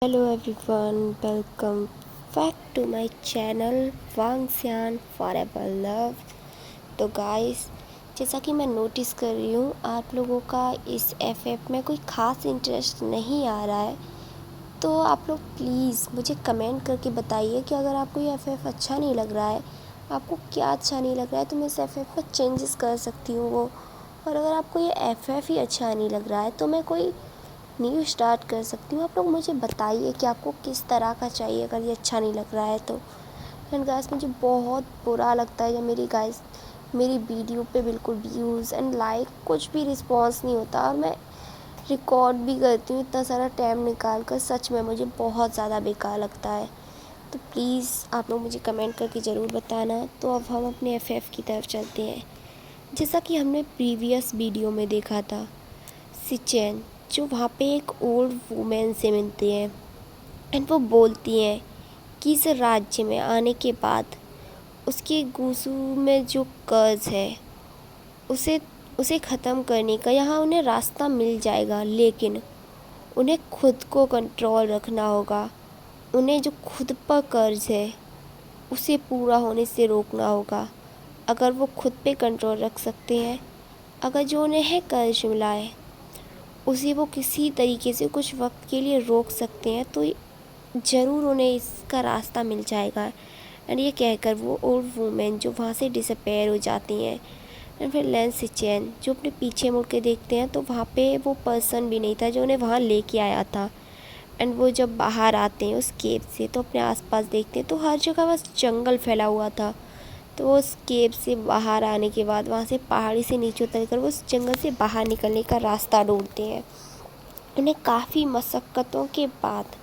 Hello everyone, welcome back to my channel वांगसियान forever love. तो guys, जैसा कि मैं नोटिस कर रही हूँ आप लोगों का इस एफएफ में कोई ख़ास इंटरेस्ट नहीं आ रहा है। तो आप लोग प्लीज़ मुझे कमेंट करके बताइए कि अगर आपको ये एफएफ अच्छा नहीं लग रहा है, आपको क्या अच्छा नहीं लग रहा है, तो मैं इस एफएफ में चेंजेस कर सकती हूँ वो। और अगर आपको ये एफएफ ही अच्छा नहीं लग रहा है तो मैं कोई न्यू स्टार्ट कर सकती हूँ। आप लोग मुझे बताइए कि आपको किस तरह का चाहिए अगर ये अच्छा नहीं लग रहा है तो। एंड गाइस, मुझे बहुत बुरा लगता है जब मेरी वीडियो पे बिल्कुल व्यूज़ एंड लाइक कुछ भी रिस्पॉन्स नहीं होता, और मैं रिकॉर्ड भी करती हूँ इतना सारा टाइम निकाल कर। सच में मुझे बहुत ज़्यादा बेकार लगता है। तो प्लीज़ आप लोग मुझे कमेंट करके ज़रूर बताना। तो अब हम अपने एफएफ की तरफ चलते हैं। जैसा कि हमने प्रीवियस वीडियो में देखा था, सिचेन जो वहाँ पे एक ओल्ड वुमेन से मिलती हैं एंड वो बोलती हैं कि इस राज्य में आने के बाद उसके गुसू में जो कर्ज है उसे उसे ख़त्म करने का यहाँ उन्हें रास्ता मिल जाएगा, लेकिन उन्हें खुद को कंट्रोल रखना होगा। उन्हें जो खुद पर कर्ज है उसे पूरा होने से रोकना होगा। अगर वो खुद पे कंट्रोल रख सकते हैं, अगर जो उन्हें है कर्ज मिला है उसे वो किसी तरीके से कुछ वक्त के लिए रोक सकते हैं, तो ज़रूर उन्हें इसका रास्ता मिल जाएगा। एंड ये कहकर वो ओल्ड वूमेन जो वहाँ से डिसअपेयर हो जाती हैं। एंड फिर लेंस सिचेन जो अपने पीछे मुड़ के देखते हैं तो वहाँ पे वो पर्सन भी नहीं था जो उन्हें वहाँ लेके आया था। एंड वो जब बाहर आते हैं उस केव से तो अपने आसपास देखते हैं तो हर जगह बस जंगल फैला हुआ था। तो वो उस केव से बाहर आने के बाद वहाँ से पहाड़ी से नीचे उतर कर वो उस जंगल से बाहर निकलने का रास्ता ढूंढते हैं। उन्हें काफ़ी मशक्क़तों के बाद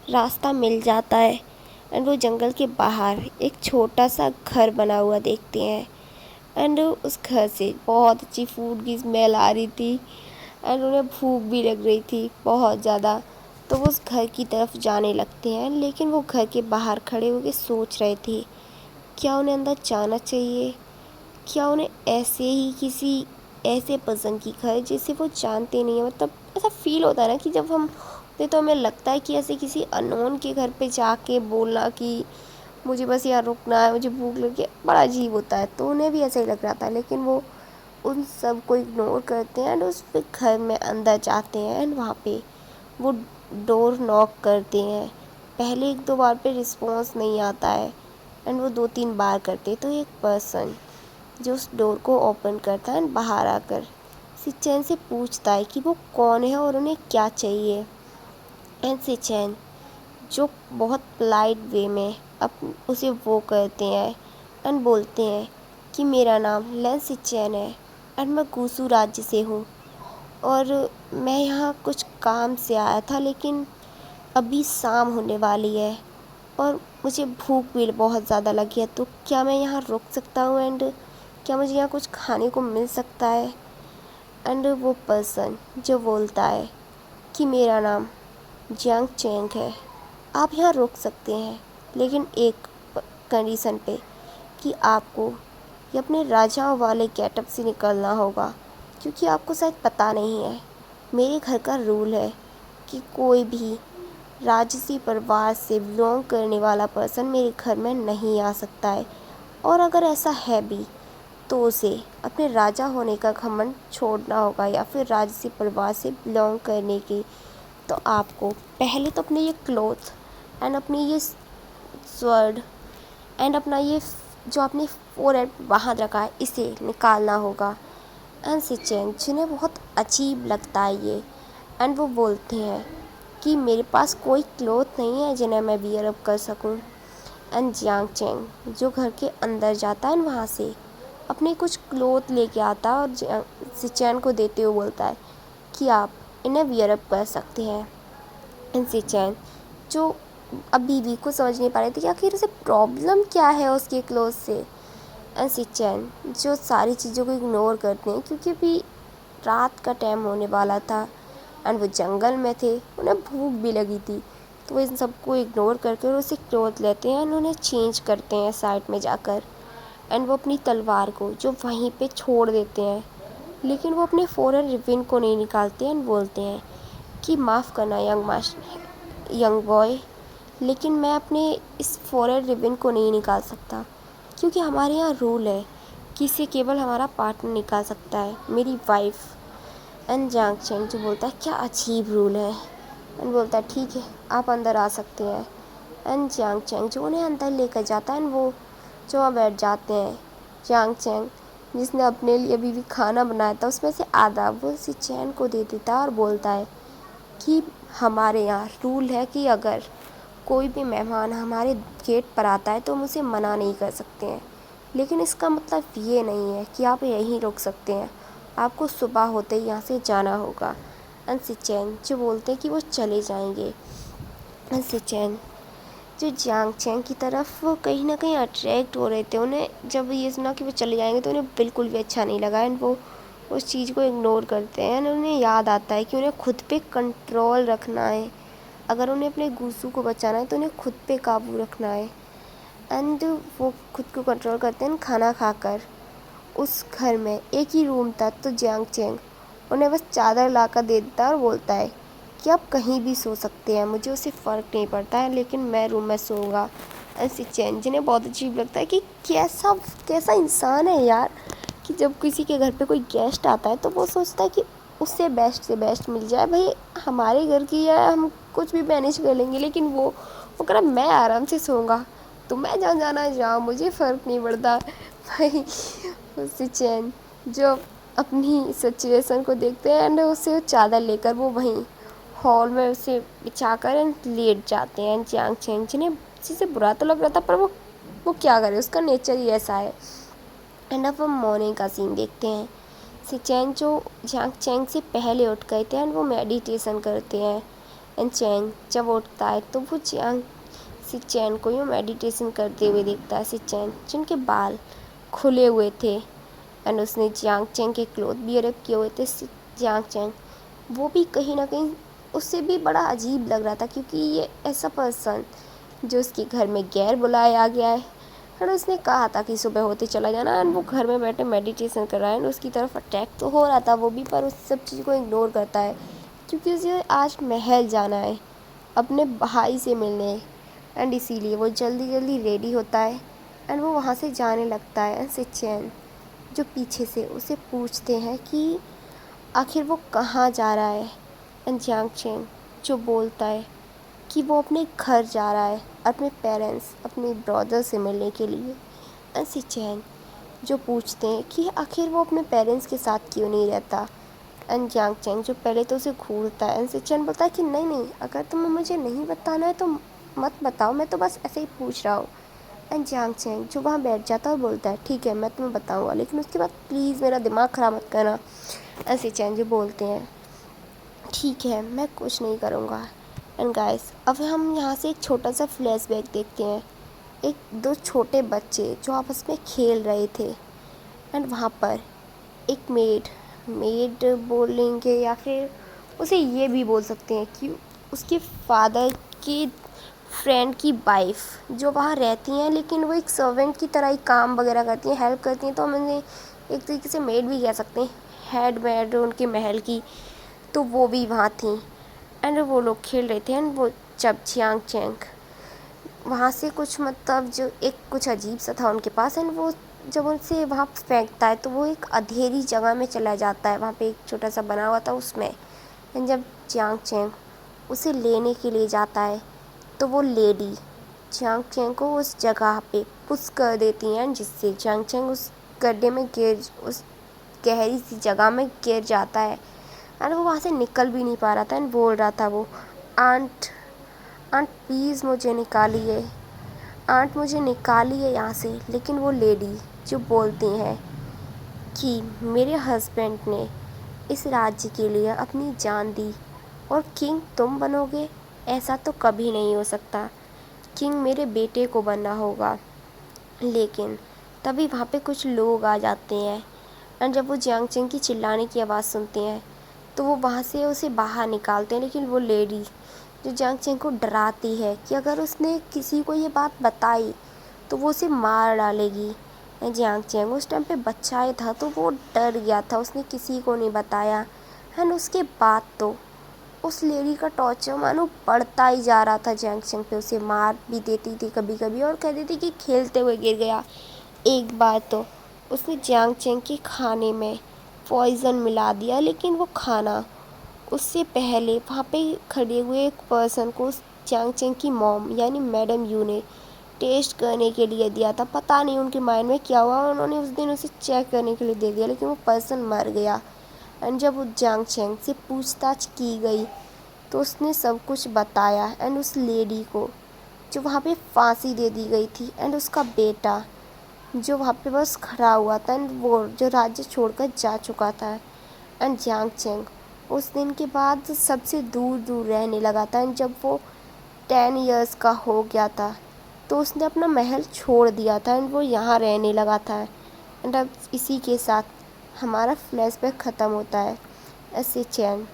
रास्ता मिल जाता है एंड वो जंगल के बाहर एक छोटा सा घर बना हुआ देखते हैं। एंड उस घर से बहुत अच्छी फूड की स्मेल आ रही थी एंड उन्हें भूख भी लग रही थी बहुत ज़्यादा। तो वो उस घर की तरफ जाने लगते हैं, लेकिन वो घर के बाहर खड़े होकर सोच रहे थे क्या उन्हें अंदर जाना चाहिए, क्या उन्हें ऐसे ही किसी ऐसे पर्सन की घर जिसे वो जानते नहीं है। मतलब ऐसा फील होता है ना कि जब हम होते तो हमें लगता है कि ऐसे किसी अननोन के घर पे जाके बोलना कि मुझे बस यहाँ रुकना है, मुझे भूख लगी है, बड़ा अजीब होता है। तो उन्हें भी ऐसा ही लग रहा था, लेकिन वो उन सब को इग्नोर करते हैं एंड उस घर में अंदर जाते हैं। एंड वहाँ पे वो डोर नॉक करते हैं। पहले एक दो बार पे रिस्पॉन्स नहीं आता है एंड वो 2-3 बार करते, तो एक पर्सन जो उस डोर को ओपन करता है बाहर आकर सिचेन से पूछता है कि वो कौन है और उन्हें क्या चाहिए। एंड सिचेन जो बहुत पोलाइट वे में उसे वो करते हैं एंड बोलते हैं कि मेरा नाम लेन सिचेन है एंड मैं गुसू राज्य से हूँ और मैं यहाँ कुछ काम से आया था, लेकिन अभी शाम होने वाली है और मुझे भूख भी बहुत ज़्यादा लगी है। तो क्या मैं यहाँ रुक सकता हूँ एंड क्या मुझे यहाँ कुछ खाने को मिल सकता है। एंड वो पर्सन जो बोलता है कि मेरा नाम जियांग चेंग है, आप यहाँ रुक सकते हैं, लेकिन एक कंडीशन पे कि आपको ये अपने राजाओं वाले गेटअप से निकलना होगा, क्योंकि आपको शायद पता नहीं है मेरे घर का रूल है कि कोई भी राजसी परिवार से बिलोंग करने वाला पर्सन मेरे घर में नहीं आ सकता है, और अगर ऐसा है भी तो उसे अपने राजा होने का घमंड छोड़ना होगा या फिर राजसी परिवार से बिलोंग करने की। तो आपको पहले तो अपने ये क्लोथ एंड अपनी ये स्वर्ड एंड अपना ये जो आपने फोरहेड वहाँ रखा है इसे निकालना होगा। एंड सिचेन जिन्हें बहुत अजीब लगता है ये, एंड वो बोलते हैं कि मेरे पास कोई क्लोथ नहीं है जिन्हें मैं वियर अप कर सकूं। एंड जियांग चेंग जो घर के अंदर जाता है वहाँ से अपने कुछ क्लोथ लेके आता है और सिचेन को देते हुए बोलता है कि आप इन्हें वियर अप कर सकते हैं। एंड सिचेन जो अभी भी कुछ समझ नहीं पा रहे थे कि आखिर उसे प्रॉब्लम क्या है उसके क्लोथ से। एंड सिचेन जो सारी चीज़ों को इग्नोर करते हैं क्योंकि अभी रात का टाइम होने वाला था एंड वो जंगल में थे, उन्हें भूख भी लगी थी। तो वो इन सबको इग्नोर करके और उसे क्लोथ लेते हैं एंड उन्हें चेंज करते हैं साइड में जाकर। एंड वो अपनी तलवार को जो वहीं पे छोड़ देते हैं, लेकिन वो अपने फौरन रिबिन को नहीं निकालते एंड बोलते हैं कि माफ़ करना यंग मास्टर, यंग बॉय, लेकिन मैं अपने इस फॉरहेड रिबन को नहीं निकाल सकता, क्योंकि हमारे यहाँ रूल है कि इसे केवल हमारा पार्टनर निकाल सकता है, मेरी वाइफ। एंड जियांग चैंग जो बोलता है क्या अजीब रूल है, एंड बोलता है ठीक है आप अंदर आ सकते हैं। एंड जियांग चैंग जो उन्हें अंदर लेकर जाता है, एंड वो जो वहाँ बैठ जाते हैं। जियांग चैंग जिसने अपने लिए अभी भी खाना बनाया था उसमें से आधा वो सी चैन को दे देता है और बोलता है कि हमारे यहाँ रूल है कि अगर कोई भी मेहमान हमारे गेट पर आता है तो हम उसे मना नहीं कर सकते हैं, लेकिन इसका मतलब ये नहीं है कि आप यहीं रुक सकते हैं, आपको सुबह होते ही यहाँ से जाना होगा। एंड सिचैन जो बोलते हैं कि वो चले जाएंगे। एंड सिचैन जो जियांग चैंग की तरफ वो कहीं ना कहीं अट्रैक्ट हो रहे थे, उन्हें जब ये सुना कि वो चले जाएंगे तो उन्हें बिल्कुल भी अच्छा नहीं लगा, एंड वो उस चीज़ को इग्नोर करते हैं। एंड उन्हें याद आता है कि उन्हें खुद पे कंट्रोल रखना है, अगर उन्हें अपने गुस्सू को बचाना है तो उन्हें खुद पे काबू रखना है। एंड वो खुद को कंट्रोल करते हैं। खाना खाकर उस घर में एक ही रूम था, तो जियांग चैंग उन्हें बस चादर ला कर दे देता है और बोलता है कि आप कहीं भी सो सकते हैं, मुझे उससे फ़र्क नहीं पड़ता है, लेकिन मैं रूम में सोऊंगा। ऐसी चैन जिन्हें बहुत अजीब लगता है कि कैसा कैसा इंसान है यार, कि जब किसी के घर पे कोई गेस्ट आता है तो वो सोचता है कि उससे बेस्ट से बेस्ट मिल जाए, भाई हमारे घर की है हम कुछ भी मैनेज कर लेंगे, लेकिन वो कह रहा मैं आराम से सोऊंगा, तो मैं जहाँ जाना जाऊँ, मुझे फ़र्क नहीं पड़ता भाई। उससे चैन जो अपनी सिचुएशन को देखते हैं, एंड उसे चादर लेकर वो वहीं हॉल में उसे बिछाकर एंड लेट जाते हैं। जियांग चैंग जिन्हें किसी से बुरा तो लग रहा था, पर वो क्या करे, उसका नेचर ही ऐसा है। एंड अब हम मॉर्निंग का सीन देखते हैं। सिचैन जो जियांग चैंग से पहले उठ गए थे एंड वो मेडिटेशन करते हैं। एंड चैंग जब उठता है तो वो सिचैन को यूँ मेडिटेशन करते हुए देखता है। सिचैन जिनके बाल खुले हुए थे, एंड उसने जियांग चैंग के क्लोथ भी अरेब किए हुए थे। जियांग चैंग वो भी कहीं ना कहीं उससे भी बड़ा अजीब लग रहा था, क्योंकि ये ऐसा पर्सन जो उसके घर में गैर बुलाया गया है, और उसने कहा था कि सुबह होते चला जाना, एंड वो घर में बैठे मेडिटेशन कर रहा है, एंड उसकी तरफ अटैक तो हो रहा था वो भी, पर उस सब चीज़ को इग्नोर करता है, क्योंकि उसे आज महल जाना है अपने भाई से मिलने। एंड इसीलिए वो जल्दी जल्दी रेडी होता है एंड वो वहाँ से जाने लगता है। एंड सिचैन जो पीछे से उसे पूछते हैं कि आखिर वो कहाँ जा रहा है। एंड जियांग चैंग जो बोलता है कि वो अपने घर जा रहा है, अपने पेरेंट्स अपने ब्रदर से मिलने के लिए। एंड सिचैन जो पूछते हैं कि आखिर वो अपने पेरेंट्स के साथ क्यों नहीं रहता। एंड जियांग चैंग जो पहले तो उसे घूरता है, एंड सिचैन बोलता है कि नहीं नहीं, अगर तुम्हें मुझे नहीं बताना है तो मत बताओ, मैं तो बस ऐसे ही पूछ रहा हूँ। एंड जियांग चैंग जो वहाँ बैठ जाता है और बोलता है ठीक है मैं तुम्हें बताऊँगा, लेकिन उसके बाद प्लीज़ मेरा दिमाग ख़राब मत करना। एंड सिचैन जो बोलते हैं ठीक है मैं कुछ नहीं करूँगा। एंड गाइस अब हम यहाँ से एक छोटा सा फ्लैशबैक देखते हैं। एक दो छोटे बच्चे जो आपस में खेल रहे थे, एंड वहाँ पर एक मेड बोलेंगे या फिर उसे ये भी बोल सकते हैं कि उसके फादर की फ्रेंड की वाइफ जो वहाँ रहती हैं, लेकिन वो एक सर्वेंट की तरह ही काम वगैरह करती हैं, हेल्प करती हैं, तो हम उन्हें एक तरीके से मेड भी कह सकते हैं, हेड मेड उनके महल की, तो वो भी वहाँ थी। एंड वो लोग खेल रहे थे, एंड वो जब जियांग चैंग वहाँ से कुछ मतलब जो एक कुछ अजीब सा था उनके पास, एंड वो जब उनसे वहाँ फेंकता है तो वो एक अंधेरी जगह में चला जाता है, वहाँ पे एक छोटा सा बना हुआ था उसमें। एंड जब जियांग चैंग उसे लेने के लिए जाता है तो वो लेडी जियांग चैंग को उस जगह पे पुश कर देती हैं, जिससे जियांग चैंग उस गड्ढे में उस गहरी सी जगह में गिर जाता है। एंड वो वहाँ से निकल भी नहीं पा रहा था, एंड बोल रहा था वो आंट आंट प्लीज़ मुझे निकालिए, आंट मुझे निकालिए यहाँ से। लेकिन वो लेडी जो बोलती हैं कि मेरे हस्बैंड ने इस राज्य के लिए अपनी जान दी और किंग तुम बनोगे, ऐसा तो कभी नहीं हो सकता, किंग मेरे बेटे को बनना होगा। लेकिन तभी वहाँ पे कुछ लोग आ जाते हैं, एंड जब वो जियांग चैंग की चिल्लाने की आवाज़ सुनते हैं तो वो वहाँ से उसे बाहर निकालते हैं। लेकिन वो लेडी जो जियांग चैंग को डराती है कि अगर उसने किसी को ये बात बताई तो वो उसे मार डालेगी। जियांग चैंग उस टाइम पे बच्चा था तो वो डर गया था, उसने किसी को नहीं बताया। एंड उसके बाद तो उस लेडी का टॉर्चर मानो बढ़ता ही जा रहा था जियांग चेंग पे। उसे मार भी देती थी कभी कभी और कहती थी कि खेलते हुए गिर गया। एक बार तो उसने जियांग चेंग के खाने में पॉइज़न मिला दिया, लेकिन वो खाना उससे पहले वहाँ पे खड़े हुए एक पर्सन को उस जियांग चेंग की मॉम यानी मैडम यू ने टेस्ट करने के लिए दिया था। पता नहीं उनके माइंड में क्या हुआ, उन्होंने उस दिन उसे चेक करने के लिए दे दिया, लेकिन वो पर्सन मर गया। एंड जब उस जियांग चेंग से पूछताछ की गई तो उसने सब कुछ बताया। एंड उस लेडी को जो वहाँ पे फांसी दे दी गई थी, एंड उसका बेटा जो वहाँ पे बस खड़ा हुआ था, एंड वो जो राज्य छोड़कर जा चुका था। एंड जियांग चेंग उस दिन के बाद सबसे दूर दूर रहने लगा था। एंड जब वो 10 इयर्स का हो गया था तो उसने अपना महल छोड़ दिया था एंड वो यहाँ रहने लगा था। एंड अब इसी के साथ हमारा फ्लैशबैक ख़त्म होता है। ऐसे चैन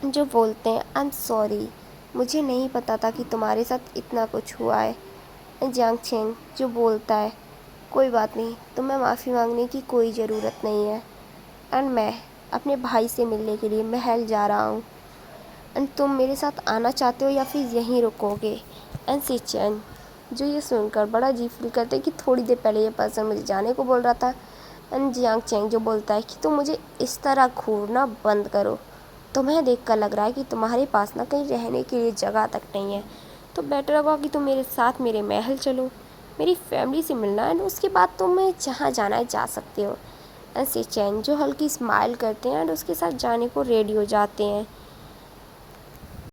जो बोलते हैं आई एम सॉरी, मुझे नहीं पता था कि तुम्हारे साथ इतना कुछ हुआ है। एंड जियांग चेंग जो बोलता है कोई बात नहीं, तुम्हें माफ़ी मांगने की कोई ज़रूरत नहीं है, एंड मैं अपने भाई से मिलने के लिए महल जा रहा हूँ, एंड तुम मेरे साथ आना चाहते हो या फिर यहीं रुकोगे। एंड सिचन जो ये सुनकर बड़ा अजीब फील करते कि थोड़ी देर पहले ये पर्सन मुझे जाने को बोल रहा था। एंड जियांग चेंग जो बोलता है कि तुम मुझे इस तरह घूरना बंद करो, तुम्हें देखकर लग रहा है कि तुम्हारे पास ना कहीं रहने के लिए जगह तक नहीं है, तो बेटर होगा कि तुम मेरे साथ मेरे महल चलो, मेरी फैमिली से मिलना, एंड उसके बाद तुम्हें जहाँ जाना है जा सकते हो। एंड सिचन जो हल्की स्माइल करते हैं एंड उसके साथ जाने को रेडी हो जाते हैं।